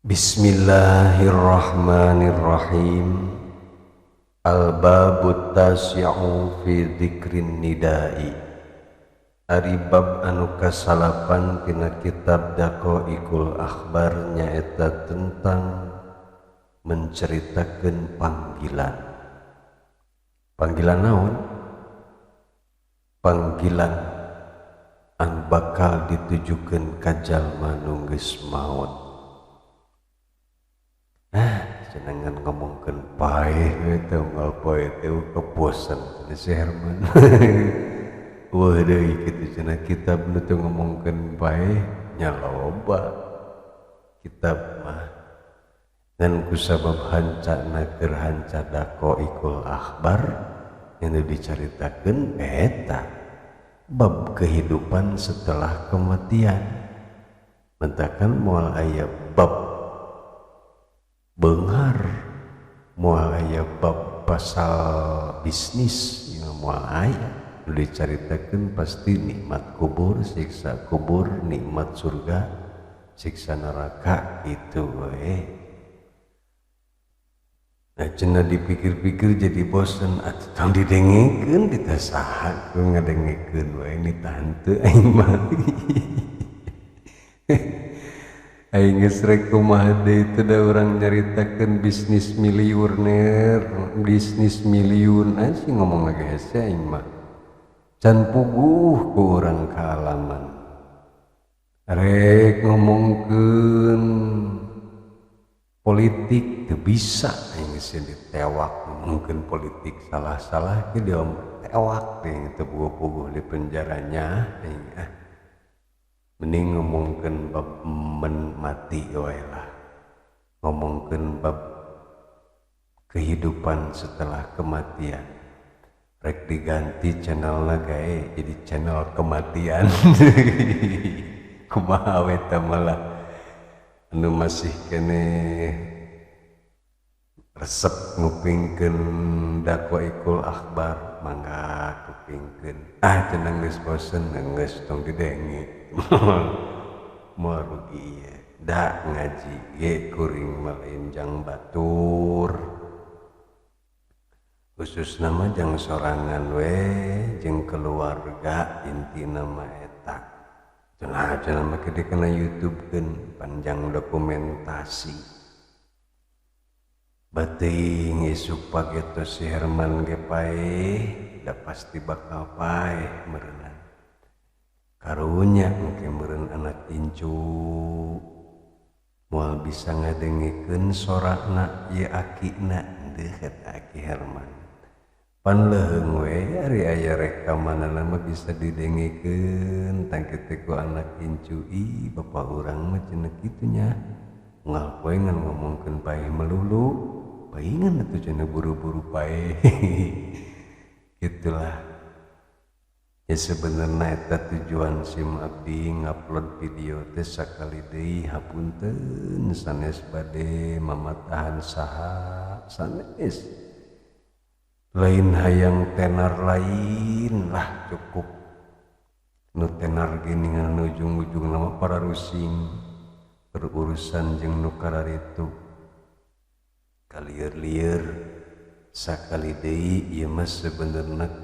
Bismillahirrahmanirrahim. Al-babut tasi'u fi dzikrin nidai. Ari bab anu kasalapan tina kitab Daqaiqul Akhbar nyaeta tentang menceritakeun panggilan. Panggilan naon? Panggilan anu bakal ditujukeun ka jalma nu geus maot. Cenengan ngomongkeun paeh teu unggal poe teu kebosan si Herman. Wah deui kitu cenah kitab nu teu ngomongkeun paeh nya loba kitab mah. Dan kusabab hancana keur hanca Daqaiqul Akhbar anu dicaritakeun eta bab kehidupan setelah kematian. Mentakan moal aya bab beunghar, moal aya bab pasal bisnis yang moal aya dicaritakeun pasti nikmat kubur, siksa kubur, nikmat surga, siksa neraka itu we. Nah cenah dipikir-pikir jadi bosen atuh tong didengekeun kita saha ku ngadengekeun we ini tante aing mah. Aing geus rek kumaha deui teh da urang nyaritakeun bisnis miliuner, bisnis miliun sih ngomong lagi hese aing mah. Can puguh ku urang kaalaman. Rek ngomongkeun politik teu bisa aing geus ditewak ngomongkeun politik salah-salah ge diom tewak teh teu puguh-puguh di penjaranya aing mending ngomongkeun bab mati wae lah, ngomongkeun bab kehidupan setelah kematian. Rek diganti channelna gae jadi channel kematian. Kumaha we teh malah anu masih kene resep ngupingkeun Daqaiqul Akhbar mangga kupingkeun. Cenah geus bosen geus tong didenge. Moal rugi ya da ngaji ge kuring malain jang batur khusus nama jang sorangan we jeung keluarga intina mah eta cenah make dikena YouTubekeun panjang dokumentasi bating isuk pagetos si Herman ge paeh da pasti bakal paeh meureun karunya mungkin meureun anak incu moal bisa ngadengekeun sorakna ieu akina deuh Aki Herman pan leung we ari aya rekamanana mah bisa didengekeun tang kitu ku anak incu bapa urang mah cenah kitu nya moal poe ngan ngomongkeun paeh melulu paingan atuh cenah buru-buru paeh. Gitulah ya sebenarnya eta tujuan SIM abdi ngupload video teh sakali deui hapunten sanes bade mamatahan saha sanes lain hayang tenar lain lah cukup nu tenar gini ngan ujung-ujung nama para rusing berurusan jeung nu kararitu kalieur-lieur sakali deui ieu mah sebenarnya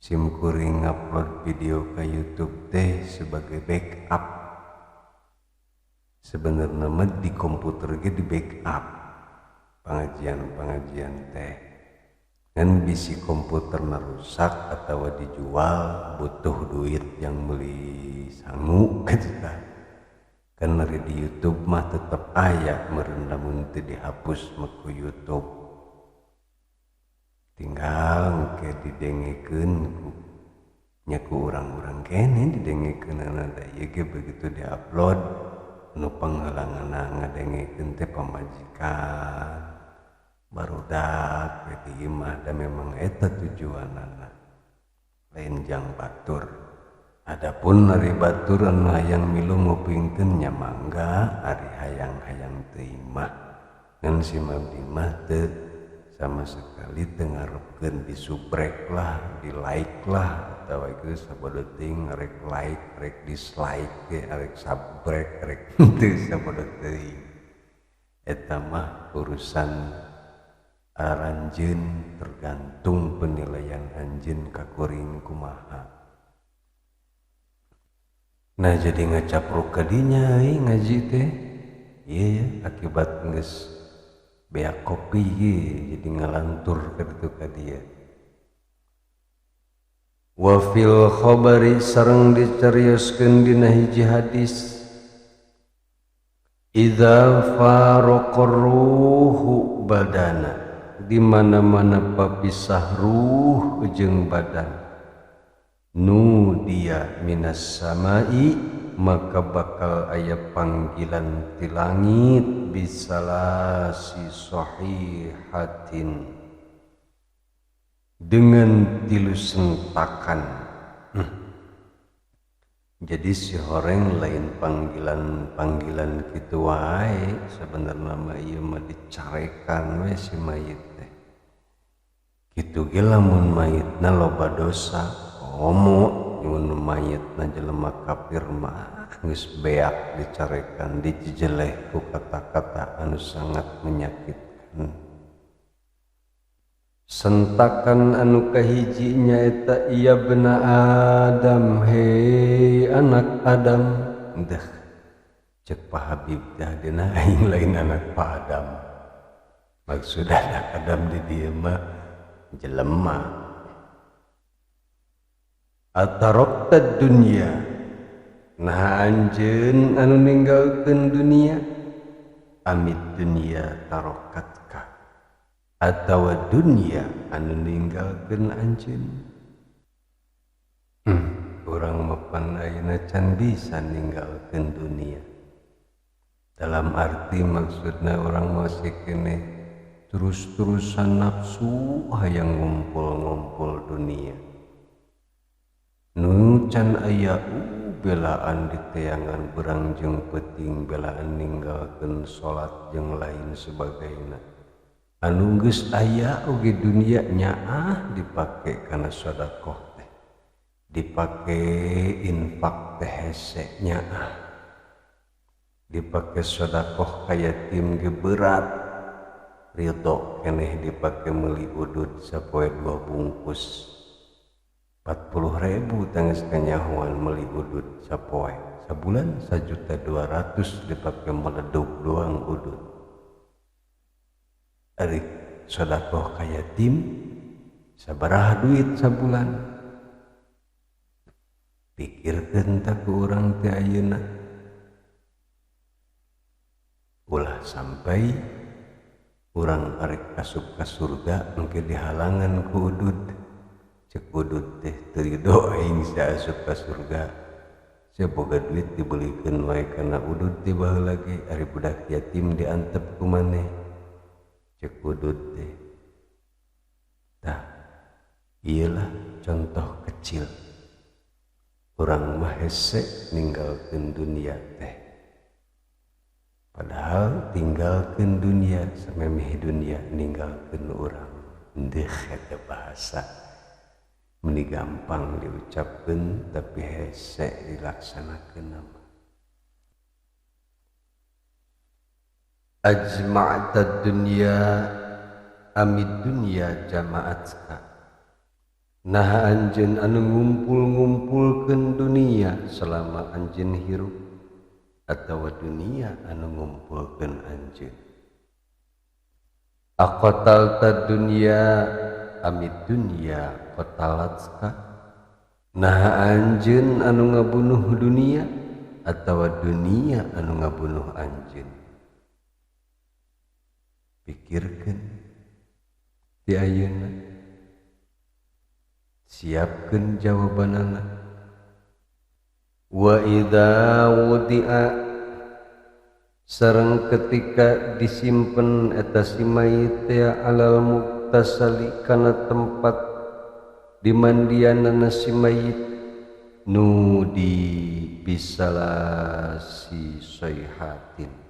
SIM kuring upload video ke YouTube teh sebagai backup. Sebenarnya mah di komputer ge di backup pengajian teh. Ngan bisi komputerna rusak atawa dijual butuh duit yang beli sangu eta. Kan dari di YouTube mah tetep aya meureun lamun teu dihapus mah ku YouTube. Tinggal ke didengekeun nya ku urang-urang kene didengekeun da ieu ge begitu diupload nu panghalanganna ngadengekeun teh pamajikan barudak we mah da memang eta tujuanana lain jang batur. Adapun ari batur anu hayang milu ngupingkeun nya mangga ari hayang-hayang teuing mah ngan SIM abdi mah teu sama sekali dengarkeun disubrek lah, di like lah, atau itu sabodo ting rek like, rek dislike ge, rek sabrek, rek teu sabodo teuing. Eta mah urusan aranjeun tergantung penilaian anjeun ka kuring kumaha. Nah jadi ngacapruk ka dinya ngaji teh. Ieu ya akibat geus beak kopi ge jadi ngalantur kitu ka dieu. Wa fil khabari sareng dicarioskeun dina hiji hadis idza faraqar ruhu badana, di mana-mana papisah ruh jeung badan, nu dia minas samai, maka bakal aya panggilan ti langit bisalasi sahihatin, dengan tilu sentakan. Jadi si horeng lain panggilan kitu wae, sebenarnya mah ieu mah dicarekan we si mayit teh. Kitu ge lamun mayitna loba dosa, komo mun mayitna jelema kafir mah geus beak dicarekan, dijejeleh ku kata-kata anu sangat menyakitkan. Sentakan anu kahiji nyaeta iya bena Adam, hei anak Adam. Deh cek Pak Habib dah dina aing lain anak Pak Adam. Maksud anak Adam di dieu mah jelema. Atarokta dunya, nah anjeun anu ninggalkeun dunia, amit dunia tarokatka, atawa dunia anu ninggalkeun anjeun. Urang mapan ayeuna can bisa ninggalkeun dunia. Dalam arti maksudna urang masih kene terus-terusan nafsu hayang ngumpul-ngumpul dunia. Nu can aya belaan di teangan berang jeung peuting, belaan ninggalkeun salat jeung lain sebagainya. Anu geus aya oge dunia nyaah dipake kana sedekah teh, dipake infak teh hese nyaah, dipake sedekah ka yatim ge berat, ridho keneh dipake meuli udud sapoe 2 bungkus 40.000 tangis kanyahoan meuli udud sapoe, sabulan 1.200.000 dipake meledug doang udud. Ari sedekah ka yatim sabaraha duit sabulan? Pikirkeun tak ku urang teh ayeuna. Ulah sampai urang arek asup ka surga engke dihalangan ku udud. Cek udud teh teu ridho aing asup ka surga. Sia boga duit dibelikeun wae kana udud teh baheula ge ari budak yatim diantep ku maneh. Cek udud teh. Tah, iyalah contoh kecil. Urang mah hese ninggalkeun dunia teh. Padahal tinggalkeun dunia samemeh dunia ninggalkeun urang. Deuk eta bahasa. Meni gampang diucapkeun tapi hese dilaksanakeun nama. Ajma'ta dunya amid dunya jama'atka. Nah anjeun anu ngumpul-ngumpulkeun dunia selama anjeun hirup, atawa dunia anu ngumpulkeun anjeun. Aqatalta dunya amid dunya qatalatska. Nah anjeun anu ngabunuh dunia atawa dunia anu ngabunuh anjeun. Pikirkeun di ayeuna, siapkeun jawabanana. Wa idza wudi'a, sareng ketika disimpen eta si mayit teh alal muktasali kana tempat dimandianana si mayit, nudi bisalasi sayhatin,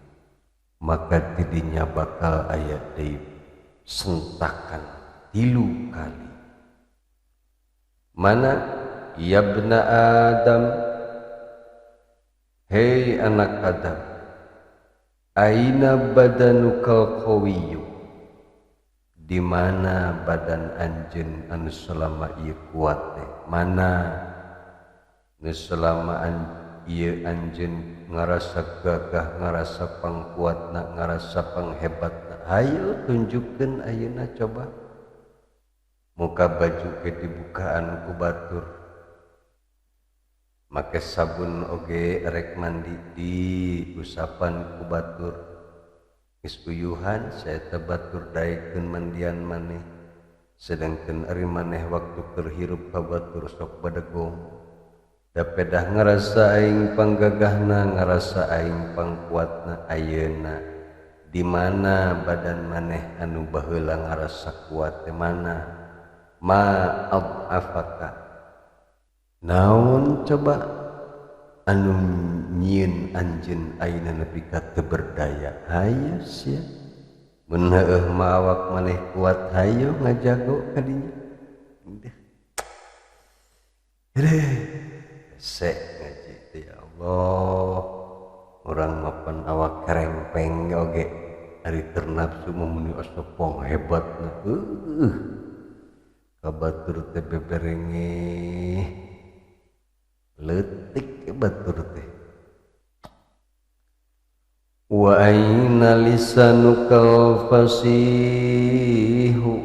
maka tidinya bakal aya deui sentakan 3 kali. Mana ya bena Adam, hei anak Adam, aina badanukal qawiyyu, di mana badan anjeun anu selama ieu kuat teh, mana nu selama ieu anjeun ngarasa gagah, ngarasa pangkuatna, ngarasa panghebatna. Hayu tunjukkeun ayeuna coba. Muka baju ke dibukaan ku batur, make sabun oge rek mandi di usapan ku batur, geus uyuhan saeta batur daekeun mandian maneh, sedangkeun ari maneh waktu keur hirup ka batur sok badegong. Da pedah ngarasa aing panggagahna, ngarasa aing pangkuatna. Ayeuna di mana badan maneh anu baheula ngarasa kuat teh mana? Ma'ad'afaka, naon coba anu nyieun anjeun ayeuna nepi ka teu berdaya. Hayu sia, mun heueuh mah awak maneh kuat, hayu ngajago ka dinya. Sek ngaji teh ya Allah, urang mapan awak kerempeng oge ari keur nafsu mun osopong hebatna. Kabatur teh beberenge leutik batur teh. Wa aina lisanukal fasihu,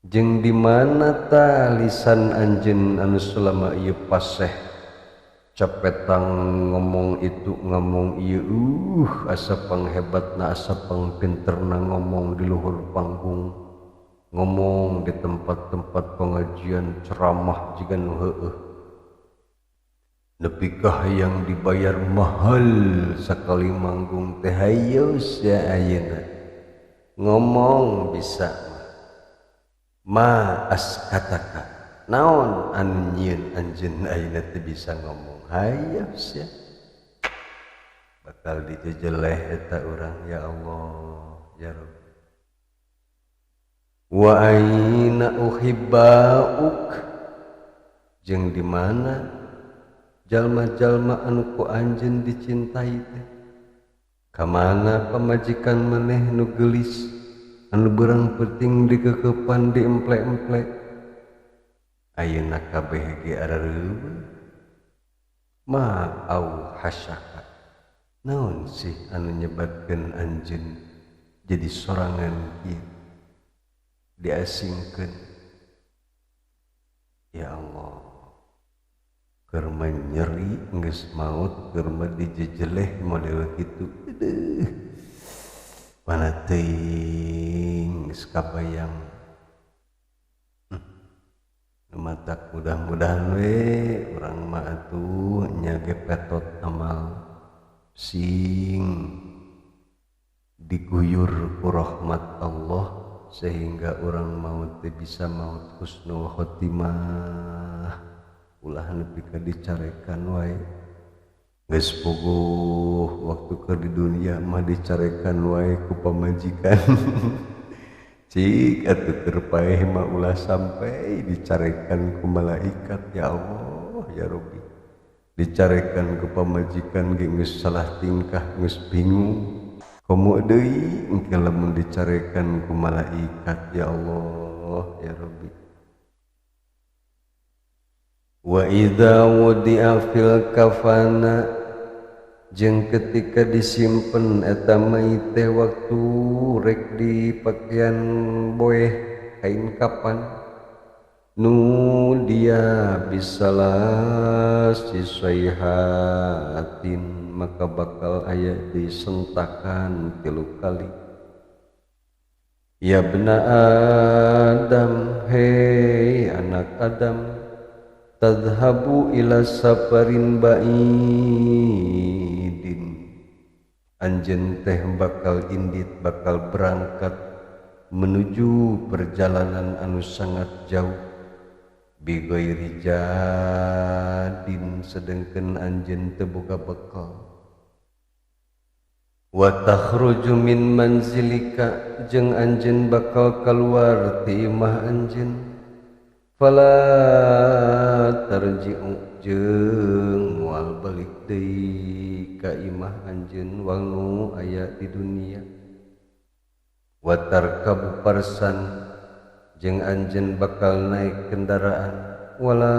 jeung di mana ta lisan anjeun anu selama ieu paseh capetang ngomong itu ngomong ieu, asa panghebatna, asa pangpinterna ngomong di luhur panggung, ngomong di tempat-tempat pengajian ceramah jiga nu heueuh, nepi ka hayang dibayar mahal sakali manggung teh. Hayu sia ayeuna ngomong bisa ma askataka, naon anu nyieun anjeun ayeuna teh bisa ngomong. Hayu sia bakal dijejeleh eta urang ya Allah ya Rabb. Wa aina uhibbauk, jeung di mana jalma-jalma anu ku anjeun dicintai teh. Ka mana pamajikan maneh nu geulis, anu beurang penting digeukepan di emple-emple. Ayeuna kabeh ge arareueuh. Ma au hasyaka, naon sih anu nyebabkeun anjeun jadi sorangan kieu, diasingkeun. Ya Allah, keur nyeri geus maut, keur dijejeleh model kitu. Mana teuing geus kabayang. Matak mudah-mudahan we urang mah atuh nya ge petot amal sing diguyur ku rahmat Allah, sehingga orang maut teh bisa maut husnul khotimah, ulah nepi ka dicarekan wae. Geus puguh waktu keur di dunia mah dicarekan wae ku pamajikan. Cik atuh keur paeh mah ulah sampai dicarekan ku malaikat. Ya Allah ya Rabbi, dicarekan ku pamajikan ge geus salah tingkah, geus bingung. Komo deui engke lamun dicarekan ku malaikat. Ya Allah ya Rabbi. Wa idza wudi'a fil kafana, jeung ketika disimpen eta mayit teh waktu rek di pakaian boeh kain kapan, nu dia bisalah sisaihatin, maka bakal aya disentakan 3 kali. Ya bena Adam, hei anak Adam, tadhabu ila safarin ba'idin, anjeun teh bakal indit, bakal berangkat menuju perjalanan anu sangat jauh. Bi ghairi jadin, sedengkeun anjeun teu boga bekal. wa takhruju min manzilika jeung anjeun bakal kaluar ti imah anjeun fala tarji'u jeung moal balik deui ka imah anjeun wanu aya di dunia wa tarkabu parsan jeung anjeun bakal naik kendaraan wala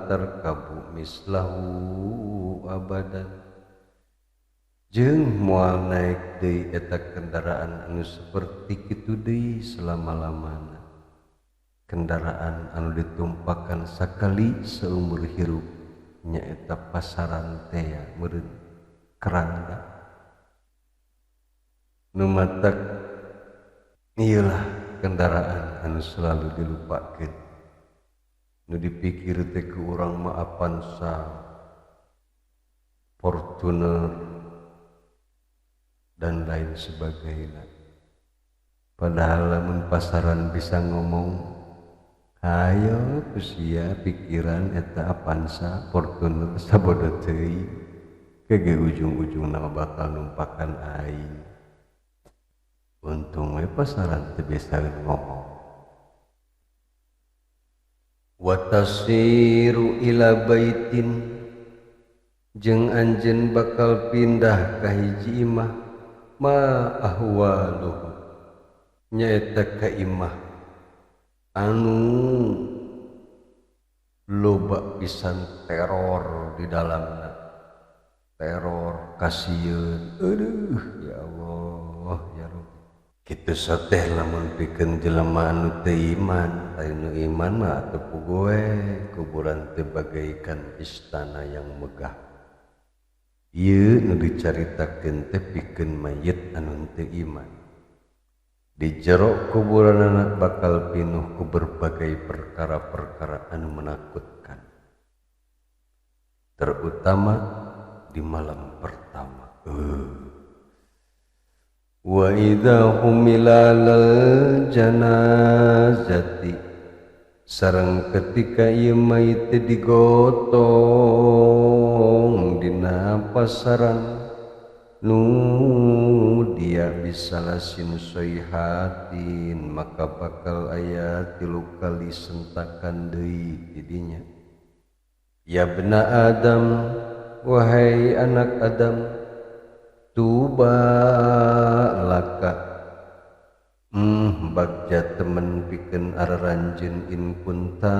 tarkabu mislahu abadan jeung moal naik deui eta kendaraan anu saperti kitu deui selama-lamana kendaraan anu ditumpakan sakali seumur hirup nyaeta pasaran teh meureun keranda nu matak iyalah kendaraan anu selalu dilupakeun nu dipikir teh ku urang mah Avanza, Fortuner dan lain sebagainya. Padahal lamun pasaran bisa ngomong hayo kusia pikiran eta Avanza, Fortuner sabodo teuing kege ujung-ujungna bakal numpakan aing. Untung we pasaran teu bisa ngomong. Wa tasiru ila baitin jeung anjeun bakal pindah ka hiji imah ma ahwaluhu nyaeta ka imah anu loba pisan teror di dalamna teror kasieun aduh ya Allah ya Rabb kitu sateh lamun pikeun jelema anu teu iman anu iman mah atuh puguh kuburan teh bagaikan istana yang megah ieu nu dicaritakeun teh pikeun mayit anu teu iman di jero kuburan anak bakal pinuh ku berbagai perkara-perkara anu menakutkan terutama di malam pertama wa idza humilal janazati sareng ketika ieu mayit digotong dina pasaran nu dia bisalasin soihatin maka bakal aya 3 kali sentakan deui di dinya ya bena Adam wahai anak Adam tuba laka bagja temen pikeun araranjeun in kunta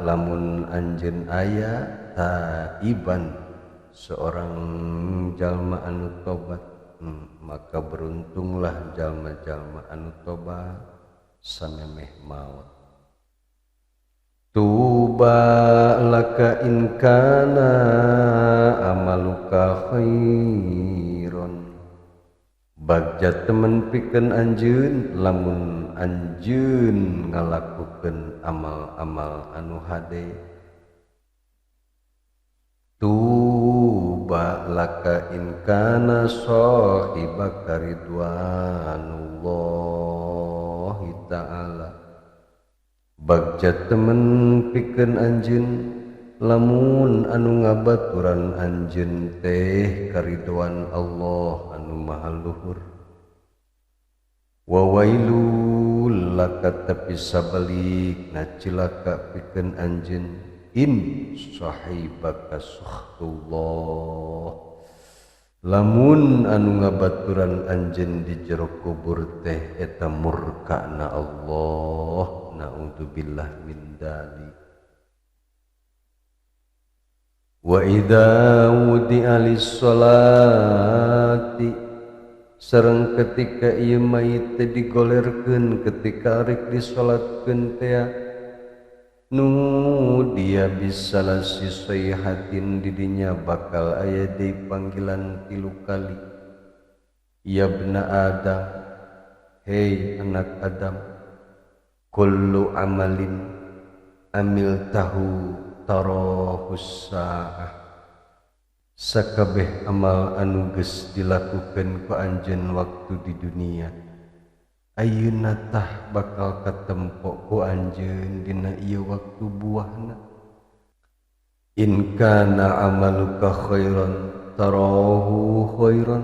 lamun anjeun aya taiban seorang jalma anu tobat maka beruntunglah jalma-jalma anu tobat samemeh maut tuba laka in kana amaluka khairon bagja temen pikeun anjeun lamun anjeun ngalakukeun amal-amal anu hade tuba laka in kana sahibaka ridwanullahi ta'ala bagja temen pikeun anjeun lamun anu ngabaturan anjeun teh karidwan Allah anu maha luhur wa wailul laka tapi sabalik cilaka pikeun anjeun in sahibaka sakhtullah lamun anu ngabaturan anjeun di jero kubur teh eta murkana Allah naudzubillah min dzalik wa idza wudi'a lis-sholati sareng ketika ieu mayit teh digolerkeun ketika rek disolatkeun teh nu dia bisalasi sayhatin didinya bakal aya deui panggilan 3 kali ya bena Adam hei anak Adam kullu amalin amil tahu tarahus sa'ah sakabeh amal anu geus dilakukeun ku anjeun waktu di dunia ayeuna tah bakal katempo ku anjeun dina ieu waktu buahna in kana amaluka khairan tarahu khairan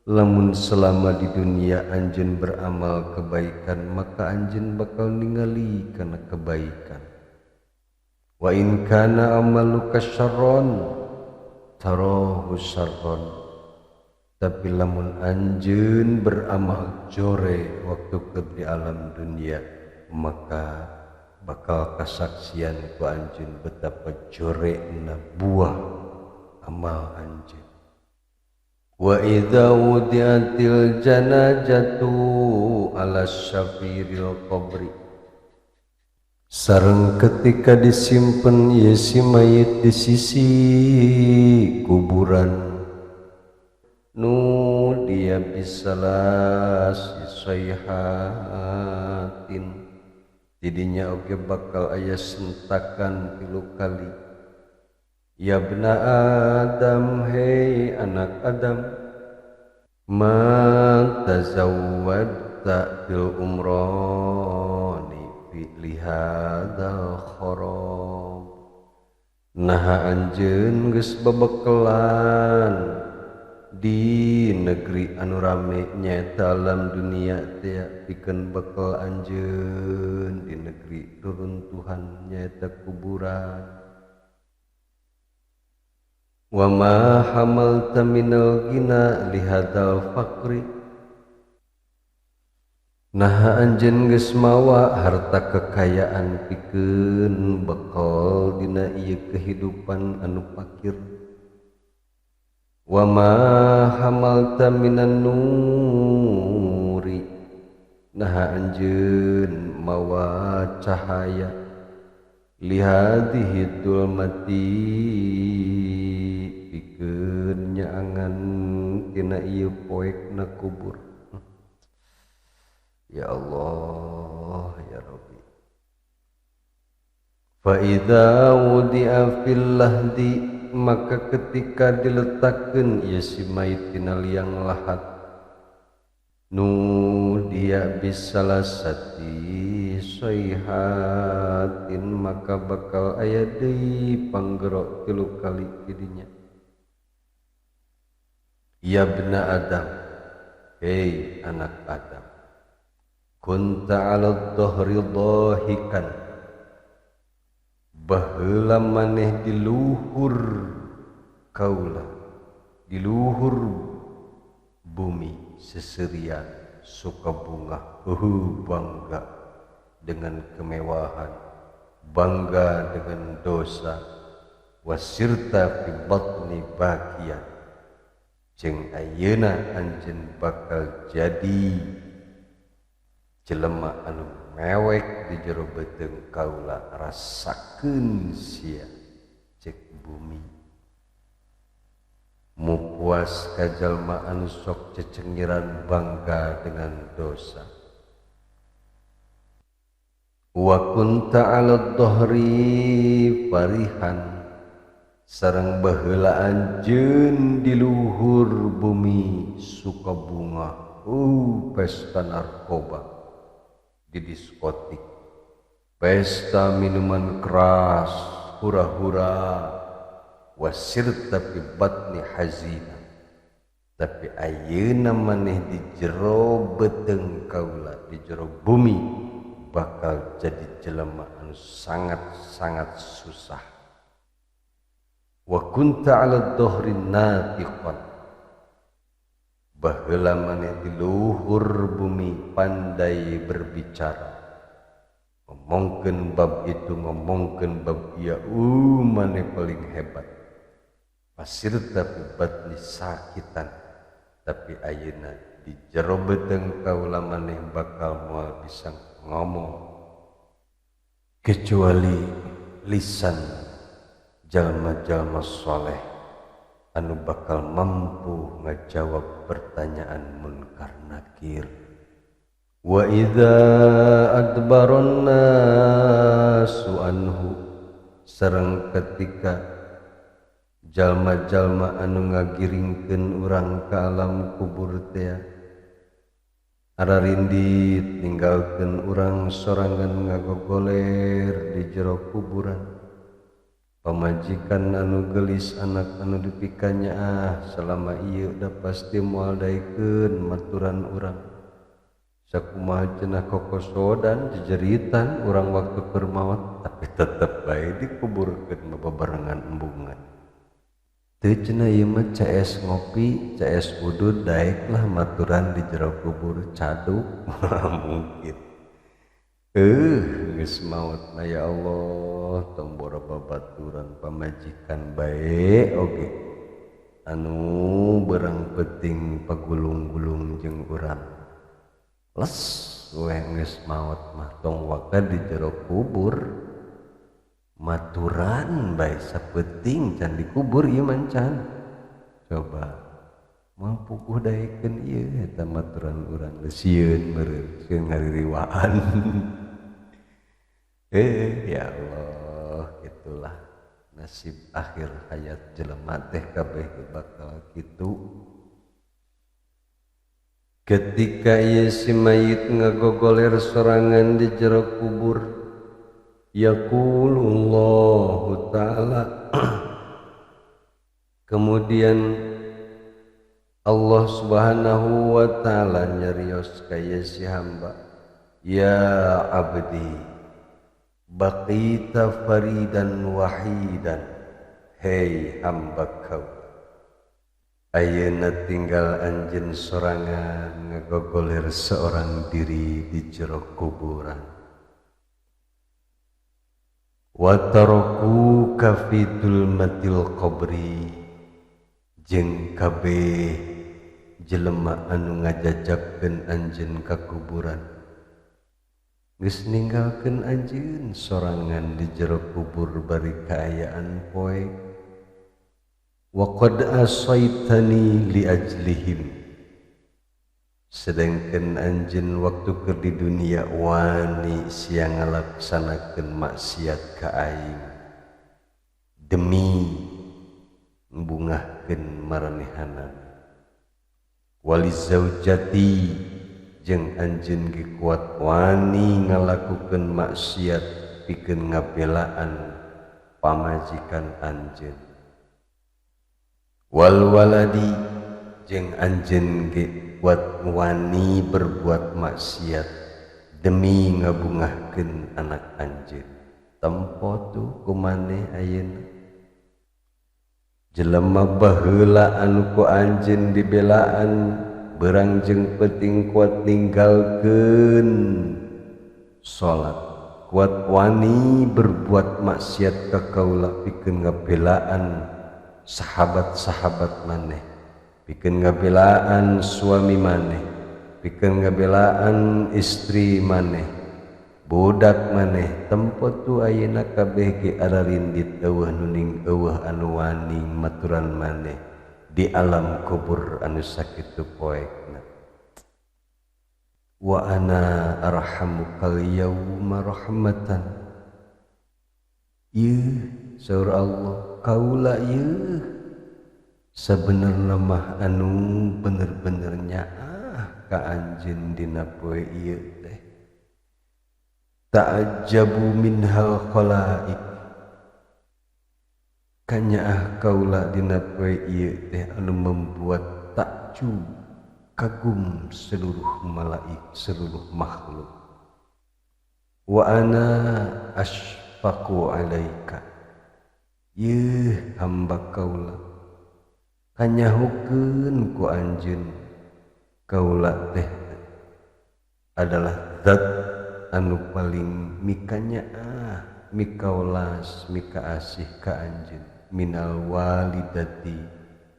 lamun selama di dunia anjeun beramal kebaikan maka anjeun bakal ningali kana kebaikan. Wa in kana amaluka syarron tarahu syarron, tapi lamun anjeun beramal jore waktu ke di alam dunia maka bakal kasaksian ku anjeun betapa jorena buah amal anjeun. Wa idza wudiatil janajatu ala syafiril qabri, sareng ketika disimpen ieu si mayit di sisi kuburan, nu dia bisalah si sayhatin, didinya oge bakal aya sentakan 3 kali. Ya bna Adam, hei anak Adam, ma tazawwadta fil umrani fi lihadal kharab, naha anjeun geus babekelan di negeri anu rame nyaeta alam dunia teh pikeun bekal anjeun di negeri reruntuhan nyaeta kuburan. Wa ma hamalta minal ghina lihadal faqri, naha anjeun geus mawa harta kekayaan pikeun bekal dina ieu kehidupan anu fakir. Wa ma hamalta minan nuri, naha anjeun mawa cahaya lihadihi dulmati pikeun nyaangan tina ieu poekna kubur. Ya Allah ya Rabbi. Fa idza wudi'a fil lahdi, maka ketika diletakkeun ieu si mayit tina liang lahat, nu dia bisalasati sayhatin, maka bakal aya deui panggero 3 kali didinya. Ya bna Adam, hei anak Adam, kunta 'ala dhahri dhahikan, baheula maneh di luhur kaula, di luhur bumi seserian suka bunga, bangga dengan kemewahan, bangga dengan dosa. Wasirta fi batni bakian, jeung ayeuna anjeun bakal jadi jelema anu mewek di jero beuteung kaula, rasakeun sia cek bumi. Mupuas ka jalma anu sok cecengiran bangga dengan dosa. Wa kunta 'ala dhahri farihan, sareng baheula anjeun di luhur bumi suka bunga, pesta narkoba di diskotik, pesta minuman keras, hura-hura. Wasirta fi batni hazina, tapi ayeuna maneh di jero beuteung kaula, di jero bumi bakal jadi jelema anu sangat-sangat susah. Wa kunta 'ala dhahri natiqan, baheula maneh di luhur bumi pandai berbicara, ngomongkeun bab itu, ngomongkeun bab ieu, maneh paling hebat. Pasirta fi batni sakitan, tapi ayeuna di jero beuteung kaula maneh bakal moal bisa ngomong, kecuali lisan jalma-jalma soleh anu bakal mampu ngajawab pertanyaan munkar nakir. Wa idza adbaron nasu anhu, sareng ketika jalma-jalma anu ngagiringkeun urang ka alam kubur teh ararindit ninggalkeun urang sorangan ngagogoler di jero kuburan. pamajikan anu gelis anak anu dipikanya selama ieu da pasti moal daekeun maturan urang sakumaha cenah kokosodan jejeritan urang waktu keur maot tapi tetep bae dikuburkeun bebarengan embungan teu cenah ieu mah CS ngopi CS udud daeklah maturan di jero kubur caduk mungkin geus maot na ya Allah tombora babaturan pamajikan bae oge anu berang penting pagulung-gulung jeung urang les we geus maot mah tong waka di jero kubur maturan bae sapenting can dikubur ieu mancan coba moal puguh daekeun ieu eta maturan urang sieun meureun sieun ngaririwaan ya Allah itulah nasib akhir hayat jelema teh kabeh bakal kitu ketika ieu si mayit ngagogoler sorangan di jero kubur yaqulullahu ta'ala kemudian Allah subhanahu wa ta'ala nyarios ka ieu si hamba ya abdi baqita faridan wahidan hei hamba kau ayeuna tinggal anjeun sorangan ngagogoler seorang diri di jero kuburan wa tarakuka fi dulmatil qabri jeung kabeh jelema anu ngajajabkeun anjeun ka kuburan geus ninggalkeun anjeun sorangan di jero kubur bari kaayaan poe wa qad asaitani li ajlihim sedengkeun anjeun waktu keur di dunia wani sia ngalaksanakeun maksiat ka aing demi mbungahkeun maranehanan wali zaujati jeung anjeun ge kuat wani ngalakukeun maksiat pikeun ngabelaan pamajikan anjeun wal waladi jeung anjeun ge kuat wani berbuat maksiat demi ngabungahkeun anak anjeun tempo tu kumaneh ayeuna jelema baheula anu ku anjeun dibelaan berang jeung penting kuat ninggalkeun salat kuat wani berbuat maksiat ka kaula pikeun ngabelaan sahabat-sahabat maneh pikeun ngabelaan suami maneh pikeun ngabelaan istri maneh budak maneh tempo tu ayeuna kabeh ge ararindit eueuh nuning eueuh anu wani maturan maneh di alam kubur anu sakitu poekna wa ana arhamukal yauma rahmatan ieu saur Allah kaula ieu sabenerna mah anu bener-bener nyaah ka anjeun dina poe ieu teh ta'ajjabu minhal khalaik kanyaah kaula dina poe ieu teh anu membuat takjub kagum seluruh malaik seluruh makhluk wa ana asfaqu alaika yeuh hamba kaula kanyahukeun ku anjeun kaula teh adalah zat anu paling mikanyaah mikaulas mika asih ka anjeun minal walidati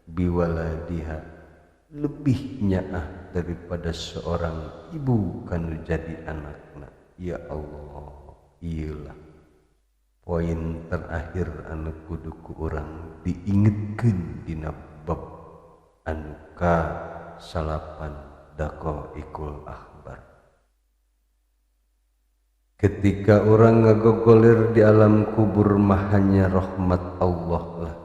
biwaladiha lebih nyaah daripada seorang ibu kanu jadi anakna ya Allah iyalah poin terakhir anu kudu ku urang diingetkeun dina bab anu ka salapan daqaiqul akhbar ketika orang ngagogolir di alam kubur mah hanya rahmat Allah lah,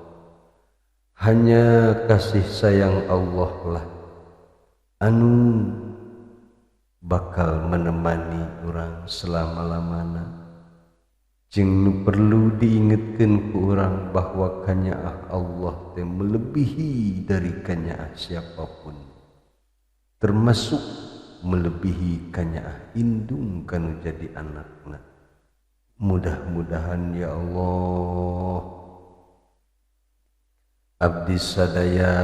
hanya kasih sayang Allah lah anu bakal menemani orang selama-lamana jeung nu perlu diingetkeun ku urang bahwa kanyaah Allah teh melebihi dari kanyaah siapapun, termasuk melebihi kanyaah indung kanu jadi anakna. Mudah-mudahan ya Allah abdi sadaya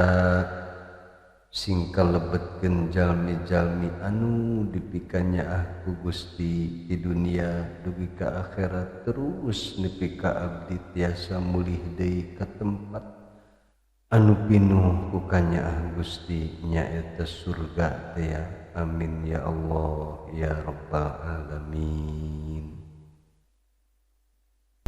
sing kalebetkeun jalmi-jalmi anu dipikanyaah ku Gusti di dunia dugi ka akhirat, terus nepi ka abdi tiasa mulih deui ka tempat anu pinuh ku kanyaah Gusti nyaeta surga teh ya. Amin ya Allah ya rabbal alamin.